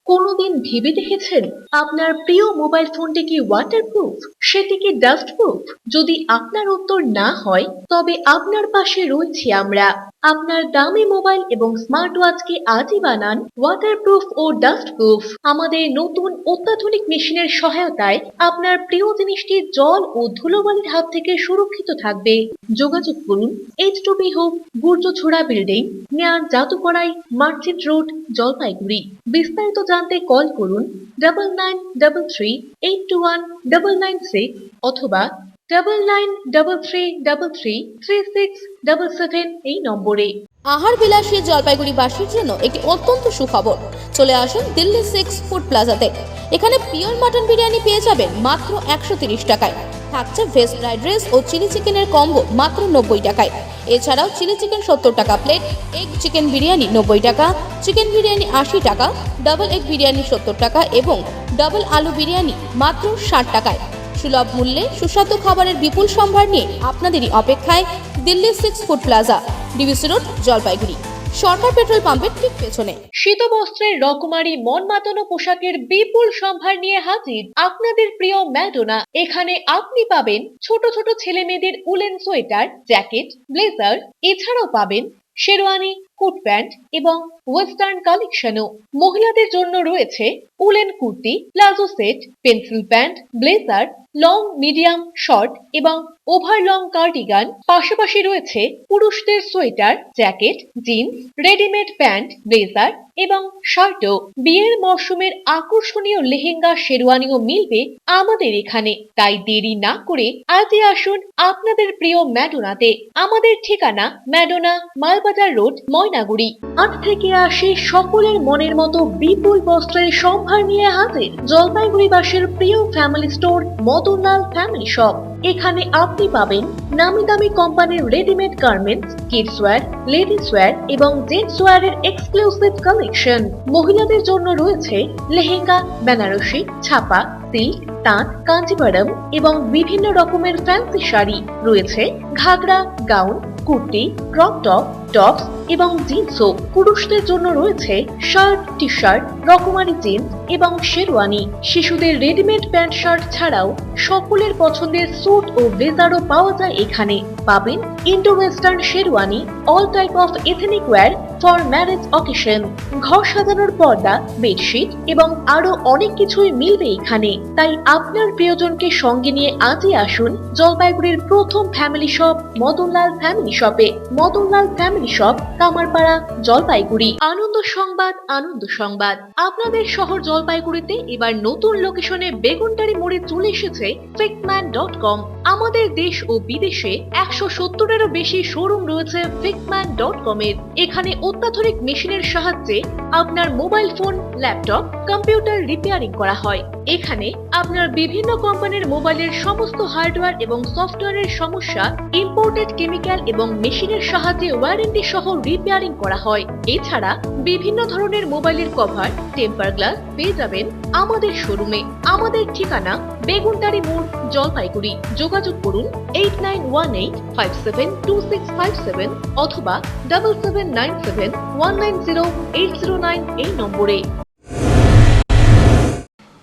কোনোদিন ভেবে দেখেছেন আপনার প্রিয় মোবাইল ফোনটি কি ওয়াটারপ্রুফ, সেটি কি ডাস্টপ্রুফ? যদি আপনার উত্তর না হয় তবে আপনার পাশে রয়েছি আমরা। আপনার দামি মোবাইল এবং স্মার্ট ওয়াচকে আজই বানান ওয়াটারপ্রুফ ও ডাস্টপ্রুফ। আমাদের নতুন অত্যাধুনিক মেশিনের সহায়তায় আপনার প্রিয় জিনিসটি জল ও ধুলোবালির হাত থেকে সুরক্ষিত থাকবে। যোগাযোগ করুন H2B হোপ গুর্জছড়া বিল্ডিং নিয়ার জাদুকড়াই মার্চেন্ট রোড, জলপাইগুড়ি। বিস্তারিত জানতে কল করুন 9933821996 অথবা 9933333677 এই নম্বরে। আহার বিলাসী জলপাইগুড়িবাসীর জন্য একটি অত্যন্ত সুখবর। চলে আসুন দিল্লি 6 ফুড প্লাজাতে। এখানে পিওর মাটন বিরিয়ানি পেয়ে যাবেন মাত্র 130 টাকায়। থাকছে ভেজ ফ্রাইড রাইস ও চিলি চিকেনের কম্বো মাত্র 90 টাকায়। এছাড়াও চিলি চিকেন 70 টাকা প্লেট, এগ চিকেন বিরিয়ানি 90 টাকা, চিকেন বিরিয়ানি 80 টাকা, ডাবল এগ বিরিয়ানি 70 টাকা এবং ডাবল আলু বিরিয়ানি মাত্র 60 টাকায়। সুলভ মূল্যে সুস্বাদু খাবারের বিপুল সম্ভার নিয়ে আপনাদেরই অপেক্ষায় Delhi 6 food plaza, DVC road, Jalpaiguri, সরকার পেট্রোল পাম্পের ঠিক পেছনে। শীত বস্ত্রের রকমারি মন মাতানো পোশাকের বিপুল সম্ভার নিয়ে হাজির আপনাদের প্রিয় ম্যাডোনা। এখানে আপনি পাবেন ছোট ছোট ছেলে মেয়েদের উলেন সোয়েটার, জ্যাকেট, ব্লেজার, এছাড়াও পাবেন শেরওয়ানি, কোট প্যান্ট এবং ওয়েস্টার্ন কালেকশনও। মহিলাদের জন্য রয়েছে woollen kurti, palazzo set, pencil pant, blazer, long, medium, short এবং ওভার লং কার্ডিগান। পাশাপাশি রয়েছে পুরুষদের sweater, jacket, jeans, readymade pant, blazer এবং শার্টও। বিয়ের মরশুমের আকর্ষণীয় লেহেঙ্গা, শেরওয়ানিও মিলবে আমাদের এখানে। তাই দেরি না করে আজই আসুন আপনাদের প্রিয় ম্যাডোনাতে। আমাদের ঠিকানা ম্যাডোনা, মালবাজার রোড, ময়নাগুড়ি। 8 থেকে 80 সকলের মনের মতো বিপুল বস্ত্রের সম্ভার নিয়ে হাজির জলপাইগুড়িবাসীর প্রিয় family store Madanlal family shop. এখানে আপনি পাবেন নামি দামি কোম্পানির readymade garments, kids wear, ladies wear এবং জেন্টস ওয়্যারের এক্সক্লুসিভ কালেকশন। মহিলাদের জন্য রয়েছে লেহেঙ্গা, বেনারসি, ছাপা, সিল্ক, তাঁত, কাঞ্জিভারম এবং বিভিন্ন রকমের ফ্যান্সি শাড়ি। রয়েছে ghagra, gown, kurti, crop top, tops এবং জিন্সও। পুরুষদের জন্য রয়েছে শার্ট, টি শার্ট, রকমারি জিন্স এবং শেরওয়ানি। শিশুদের রেডিমেড প্যান্ট শার্ট ছাড়াও সকলের পছন্দের স্যুট ও ব্লেজারও পাওয়া যায় এখানে। পাবেন Indo western sherwani, all type of ethnic wire for marriage occasion, ঘর সাজানোর পর্দা, বেডশিট এবং আরো অনেক কিছুই মিলবে এখানে। তাই আপনার প্রিয়জনকে সঙ্গে নিয়ে আজই আসুন জলপাইগুড়ির প্রথম ফ্যামিলি শপ মদনলাল ফ্যামিলি শপে। Madanlal family shop, Kamarpara, Jalpaiguri. আনন্দ সংবাদ, আনন্দ সংবাদ। আপনাদের শহর জলপাইগুড়িতে এবার নতুন লোকেশনে বেগুনটারি মোড়ে চলে এসেছে fixman.com। আমাদের দেশ ও বিদেশে 170-এরও বেশি শোরুম রয়েছে fixman.com এর। এখানে অত্যাধুনিক মেশিনের সাহায্যে আপনার mobile phone, laptop, computer repairing করা হয়। এখানে আপনার বিভিন্ন কোম্পানির মোবাইলের সমস্ত হার্ডওয়্যার এবং সফটওয়্যারের সমস্যা ইম্পোর্টেড কেমিক্যাল এবং মেশিনের সাহায্যে ওয়ারেন্টি সহ রিপেয়ারিং করা হয়। এছাড়া বিভিন্ন ধরনের মোবাইলের কভার, টেম্পার গ্লাস পেয়ে যাবেন আমাদের শোরুমে। আমাদের ঠিকানা বেগুনটারি মোড়, জলপাইগুড়ি। যোগাযোগ করুন 8918572657 অথবা 7797190809 এই নম্বরে।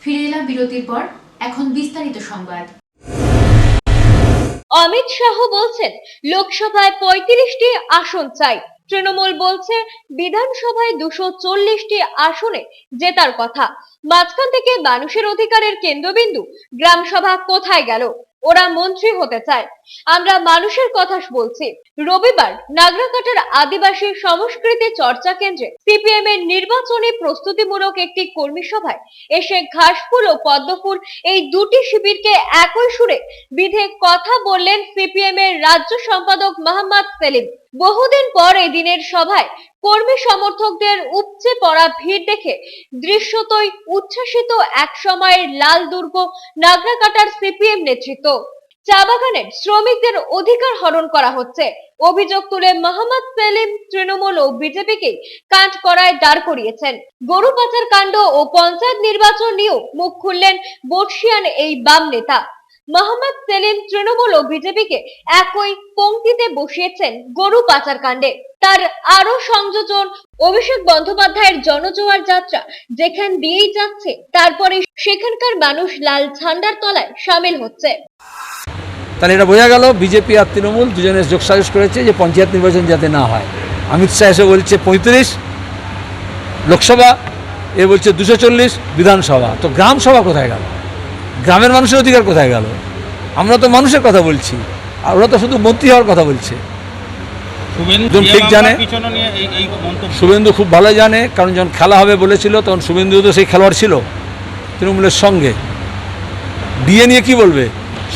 ফিরে এলাম বিরতির পর, এখন বিস্তারিত সংবাদ। অমিত শাহ বলছেন লোকসভায় 35টি আসন চাই। তৃণমূল বলছে বিধানসভায় 240টি আসনে জেতার কথা। মাঝখান থেকে মানুষের অধিকারের কেন্দ্রবিন্দু গ্রাম সভা কোথায় গেল? ওরা মন্ত্রী হতে চায়, আমরা মানুষের কথা বলছি। রবিবার নাগরাকাটার আদিবাসী সংস্কৃতি চর্চা কেন্দ্রে সিপিএম এর নির্বাচনী প্রস্তুতিমূলক একটি কর্মী সভায় এসে ঘাসফুল ও পদ্মফুল এই দুটি শিবিরকে একই সুরে বিধে কথা বললেন সিপিএম এর রাজ্য সম্পাদক মোহাম্মদ সেলিম। বহুদিন পর এই দিনের সভায় কর্মী সমর্থকদের উপচে পড়া ভিড় দেখে দৃশ্যতই উচ্ছ্বাসিত এক সময়ের লাল দুর্গ নাগরাকাটার সিপিএম নেতৃত্ব। চা বাগানের শ্রমিকদের অধিকার হরণ করা হচ্ছে অভিযোগ তুলে মোহাম্মদ সেলিম তৃণমূল ও বিজেপিকে কাঠগড়ায় দাঁড় করিয়েছেন। গরু পাচার কাণ্ড ও পঞ্চায়েত নির্বাচন নিয়েও মুখ খুললেন বর্ষিয়ান এই বাম নেতা। মোহাম্মদ সেলিম তৃণমূল ও বিজেপিকে একই পংক্তিতে বসিয়েছেন গরু পাচার কাণ্ডে। তার আরো সংযোজন অভিষেক বন্দ্যোপাধ্যায়ের জনজোয়ার যাত্রা যেখান দিয়েই যাচ্ছে, তারপরে সেখানকার মানুষ লাল ঝান্ডার তলায় সামিল হচ্ছে। তাহলে এটা বোঝা গেল বিজেপি আর তৃণমূল দুজনে যোগসাজশ করেছে যে পঞ্চায়েত নির্বাচন যাতে না হয়। অমিত শাহ এসে বলছে 35 লোকসভা, এ বলছে 240 বিধানসভা। তো গ্রাম সভা কোথায় গেল? গ্রামের মানুষের অধিকার কোথায় গেল? আমরা তো মানুষের কথা বলছি, আর ওরা তো শুধু মন্ত্রী হওয়ার কথা বলছে। একদম ঠিক জানে, শুভেন্দু খুব ভালো জানে, কারণ যখন খেলা হবে বলেছিল তখন শুভেন্দু তো সেই খেলোয়াড় ছিল তৃণমূলের সঙ্গে। ডিএ নিয়ে কি বলবে?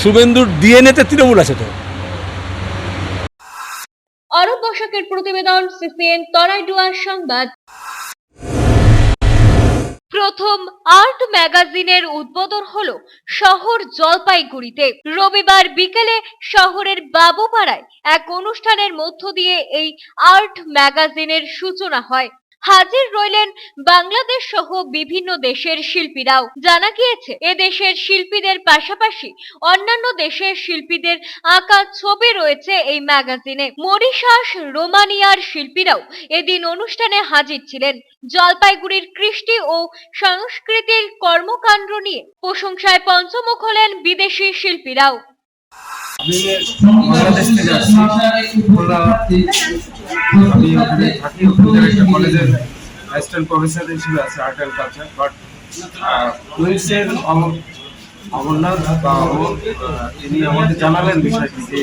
শুভেন্দুর ডিএনএতে তৃণমূল আছে তো। অরূপ বসাকের প্রতিবেদন, সিসিএন তরাইডুয়ার সংবাদ। প্রথম আর্ট ম্যাগাজিনের উদ্বোধন হলো শহর জলপাইগুড়িতে। রবিবার বিকেলে শহরের বাবুপাড়ায় এক অনুষ্ঠানের মধ্য দিয়ে এই আর্ট ম্যাগাজিনের সূচনা হয়। হাজির রইলেন বাংলাদেশ সহ বিভিন্ন দেশের শিল্পীরাও। জানা গিয়েছে এ দেশের শিল্পীদের পাশাপাশি অন্যান্য দেশের শিল্পীদের আঁকা ছবি রয়েছে এই ম্যাগাজিনে। মরিশাস, রোমানিয়ার শিল্পীরাও এদিন অনুষ্ঠানে হাজির ছিলেন। জলপাইগুড়ির কৃষ্টি ও সংস্কৃতির কর্মকাণ্ড নিয়ে প্রশংসায় পঞ্চমুখ হলেন বিদেশি শিল্পীরাও। আমি বাংলাদেশ থেকে আসছি। আমি ওখানে থাকি, ওখানে একটা কলেজের অ্যাসিস্ট্যান্ট প্রফেসর হিসেবে আছে আর্ট অ্যান্ড কালচার। বাট উইলসের অমরনাথ বা তিনি আমাদের জানালেন বিষয়টি যে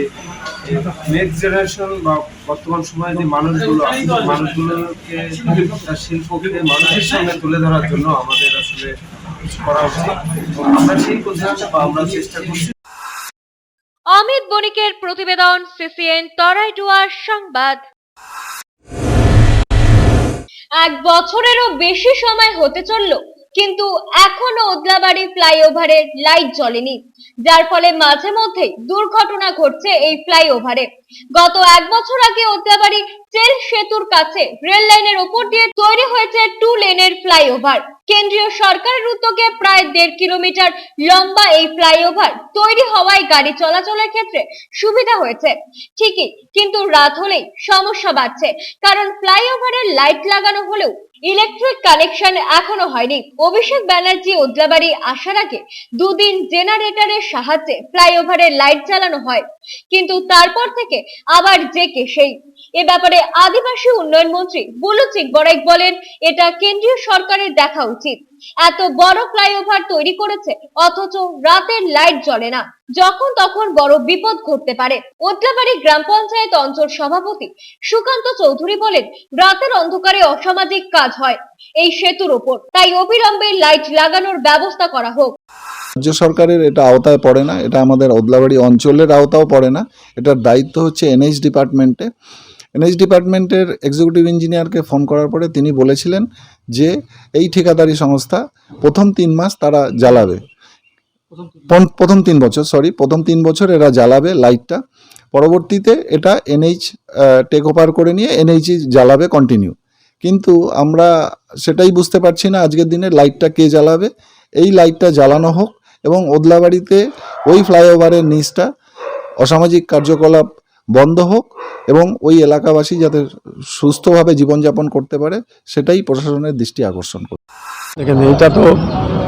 নেক্সট জেনারেশন বা বর্তমান সময়ে যে মানুষগুলোকে তার শিল্পকে মানুষের সামনে তুলে ধরার জন্য আমাদের আসলে কিছু করা উচিত। আমরা সেই পদ্ধতিতে বা আমরা চেষ্টা করছি। অমিত বণিকের প্রতিবেদন, সিসিএন তরাইডুয়ার সংবাদ। 1 বছরেরও বেশি সময় হতে চলল, কিন্তু এখনো ওদলাবাড়ি ফ্লাইওভারের লাইট জ্বলেনি, যার ফলে মাঝে মধ্যেই দুর্ঘটনা ঘটছে এই ফ্লাইওভারে। গত 1 বছর আগে ওদলাবাড়ি চেল সেতুর কাছে রেল লাইনের উপর দিয়ে তৈরি হয়েছে 2 লেনের ফ্লাইওভার। কেন্দ্রীয় সরকারের উদ্যোগে প্রায় 1.5 কিলোমিটার লম্বা এই ফ্লাইওভার তৈরি হওয়ায় গাড়ি চলাচলের ক্ষেত্রে সুবিধা হয়েছে ঠিকই, কিন্তু রাত হলেই সমস্যা বাড়ছে, কারণ ফ্লাইওভারের লাইট লাগানো হলেও ইলেকট্রিক কানেকশন এখনো হয়নি। অভিষেক ব্যানার্জি ওদলাবাড়ি আসার আগে 2 দিন জেনারেটরের সাহায্যে ফ্লাইওভারের লাইট চালানো হয়, কিন্তু তারপর থেকে আবার যে কে সেই। এ ব্যাপারে আদিবাসী উন্নয়ন মন্ত্রী বুলু চিকবরাইক বলেন, এটা কেন্দ্রীয় সরকারের দেখা উচিত। এত বড় ফ্লাইওভার তৈরি করেছে অথচ রাতের লাইট জ্বলে না, যখন তখন বড় বিপদ ঘটতে পারে। ওদলাবাড়ি গ্রাম পঞ্চায়েত অঞ্চল সভাপতি সুকান্ত চৌধুরী বলেন, রাতের অন্ধকারে অসামাজিক কাজ হয় এই সেতুর ওপর, তাই অবিলম্বে লাইট লাগানোর ব্যবস্থা করা হোক। রাজ্য সরকারের এটা আওতায় পড়ে না, এটা আমাদের ওদলাবাড়ি অঞ্চলের আওতাও পড়ে না। এটার দায়িত্ব হচ্ছে এনএইচ ডিপার্টমেন্টে। এনএইচ ডিপার্টমেন্টের এক্সিকিউটিভ ইঞ্জিনিয়ারকে ফোন করার পরে তিনি বলেছিলেন যে এই ঠিকাদারি সংস্থা প্রথম 3 মাস তারা জ্বালাবে, প্রথম 3 বছর এরা জ্বালাবে লাইটটা। পরবর্তীতে এটা এনএইচ টেক ওভার করে নিয়ে এনএইচই জ্বালাবে কন্টিনিউ। কিন্তু আমরা সেটাই বুঝতে পারছি না আজকের দিনে লাইটটা কে জ্বালাবে। এই লাইটটা জ্বালানো হোক এবং ওদলাবাড়িতে ওই ফ্লাইওভারের নিচটা অসামাজিক কার্যকলাপ বন্ধ হোক এবং ওই এলাকাবাসী যাতে সুস্থভাবে জীবনযাপন করতে পারে, সেটাই প্রশাসনের দৃষ্টি আকর্ষণ করে। দেখেন, এটা তো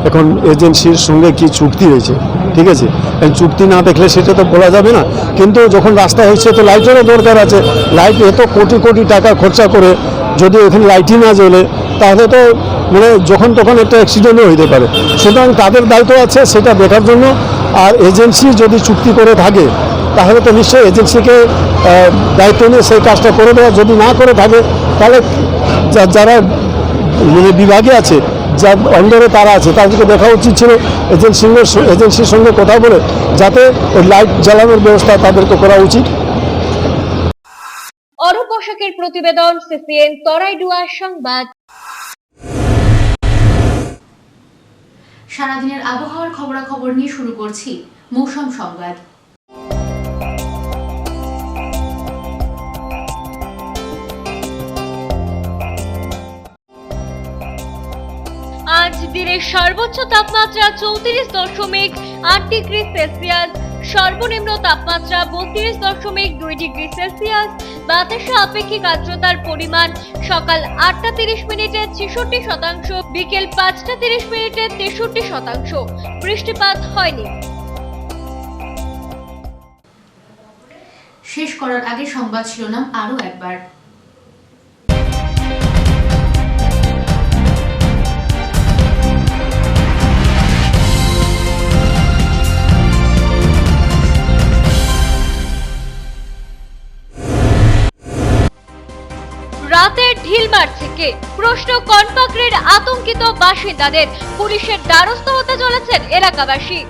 এখন এজেন্সির সঙ্গে কি চুক্তি হয়েছে, ঠিক আছে, চুক্তি না দেখলে সেটা তো বলা যাবে না। কিন্তু যখন রাস্তা হয়েছে তো লাইটেরও দরকার আছে। লাইট এত কোটি কোটি টাকা খরচা করে যদি ওখানে লাইটই না জ্বলে তাহলে তো মানে যখন তখন একটা অ্যাক্সিডেন্টও হতে পারে। সুতরাং তাদের দায়িত্ব আছে সেটা দেখার জন্য। আর এজেন্সি যদি চুক্তি করে থাকে তাহলে তো নিশ্চয়ই এজেন্সিকে দায়িত্ব নিয়ে সেই কাজটা করে দেওয়া। যদি না করে থাকে তাহলে যারা মানে বিভাগে আছে, যার অন্ডারে তারা আছে, তাদেরকে দেখা উচিত ছিল এজেন্সির সঙ্গে কথা বলে যাতে লাইট জ্বালানোর ব্যবস্থা তাদেরকে করা উচিত। অরূপ বসাকের প্রতিবেদন, সিসিএন তরাইডুয়ার সংবাদ। সারাদিনের আবহাওয়ার খবরাখবর নিয়ে শুরু করছি মৌসুম সংবাদ। আজ দিনে সর্বোচ্চ তাপমাত্রা 34.8 ডিগ্রি সেলসিয়াস, সর্বনিম্ন তাপমাত্রা 32.2 ডিগ্রি সেলসিয়াস। বাতাসে আপেক্ষিক আর্দ্রতার পরিমাণ সকাল 8:30 মিনিটে 66%, বিকেল 5:30 মিনিটে 63%। বৃষ্টিপাত হয়নি। শেষ করার আগে সংবাদ শিরোনাম আরও একবার। রাতের ঢিলমার থেকে প্রশ্ন কনপাকড়ির আতঙ্কিত বাসিন্দাদের, পুলিশের দ্বারস্থ হতে চলেছেন এলাকাবাসী।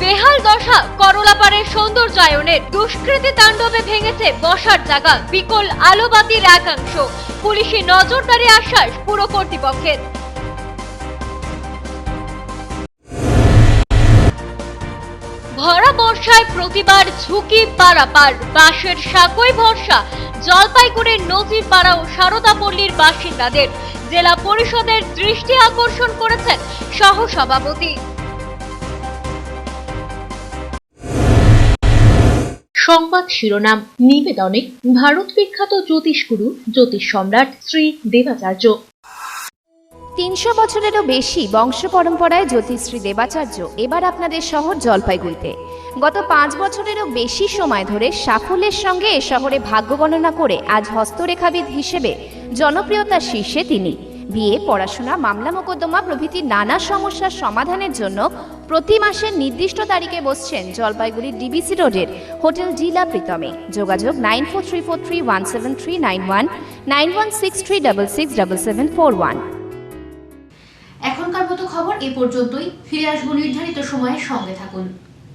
বেহাল দশা করলাপাড়ের সৌন্দর্যায়নের, দুষ্কৃতী তাণ্ডবে ভেঙেছে বসার জায়গা, বিকল আলোবাতির একাংশ। পুলিশি নজরদারি আশ্বাস পুর কর্তৃপক্ষের। ভরা বর্ষায় প্রতিবার ঝুঁকি পারাপার, বাঁশের সাঁকোয় ভরসা জলপাইগুড়ির নজিরপাড়া ও সারদাপল্লীর বাসিন্দাদের। জেলা পরিষদের দৃষ্টি আকর্ষণ করেছেন সহসভাপতি। সংবাদ শিরোনাম নিবেদনে ভারত বিখ্যাত জ্যোতিষগুরু জ্যোতিষ সম্রাট শ্রী দেবাচার্য। 300 বছরেরও বেশি বংশ পরম্পরায় জ্যোতিশ্রী দেবাচার্য এবার আপনাদের শহর জলপাইগুড়িতে। গত 5 বছরেরও বেশি সময় ধরে সাফল্যের সঙ্গে এ শহরে ভাগ্য গণনা করে আজ হস্তরেখাবিদ হিসেবে জনপ্রিয়তার শীর্ষে তিনি। বিয়ে, পড়াশোনা, মামলা মোকদ্দমা প্রভৃতি নানা সমস্যার সমাধানের জন্য প্রতি মাসের নির্দিষ্ট তারিখে বসছেন জলপাইগুড়ির ডিবিসি রোডের হোটেল জিলা প্রীতমে। যোগাযোগ 9434317391, 9163667741। এখনকার মতো খবর এ পর্যন্তই। ফিরে আসবো নির্ধারিত সময়ের সঙ্গে থাকুন।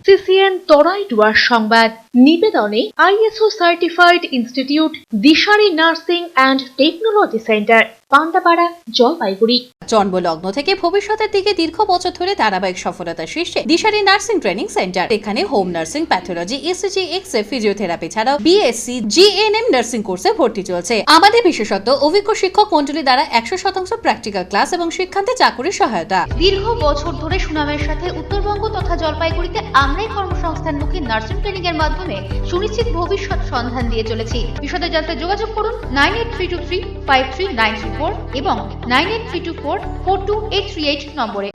সিসিএন তরাইডুয়ার সংবাদ নিবেদনে ISO certified institute Dishari nursing and technology centre, Pandapara, Jalpaiguri. জন্মলগ্ন থেকে ভবিষ্যতের দিকে দীর্ঘ বছর ধরে ধারাবাহিক সফলতার শীর্ষে দিশারি নার্সিং ট্রেনিং সেন্টার। এখানে home nursing, pathology, ECG, X-ray, physiotherapy ছাড়াও BSc, GNM নার্সিং কোর্সে ভর্তি চলছে। আমাদের বিশেষত্ব অভিজ্ঞ শিক্ষক মণ্ডলী দ্বারা 100% প্র্যাকটিক্যাল ক্লাস এবং শিক্ষান্তে চাকুরির সহায়তা। দীর্ঘ বছর ধরে সুনামের সাথে উত্তরবঙ্গ তথা জলপাইগুড়িতে আমরাই কর্মসংস্থানমুখী নার্সিং ট্রেনিং এর মাধ্যমে সুনিশ্চিত ভবিষ্যৎ সন্ধান দিয়ে চলেছি। বিশদে জানতে যোগাযোগ করুন 9832353934 এবং 9832442838 নম্বরে।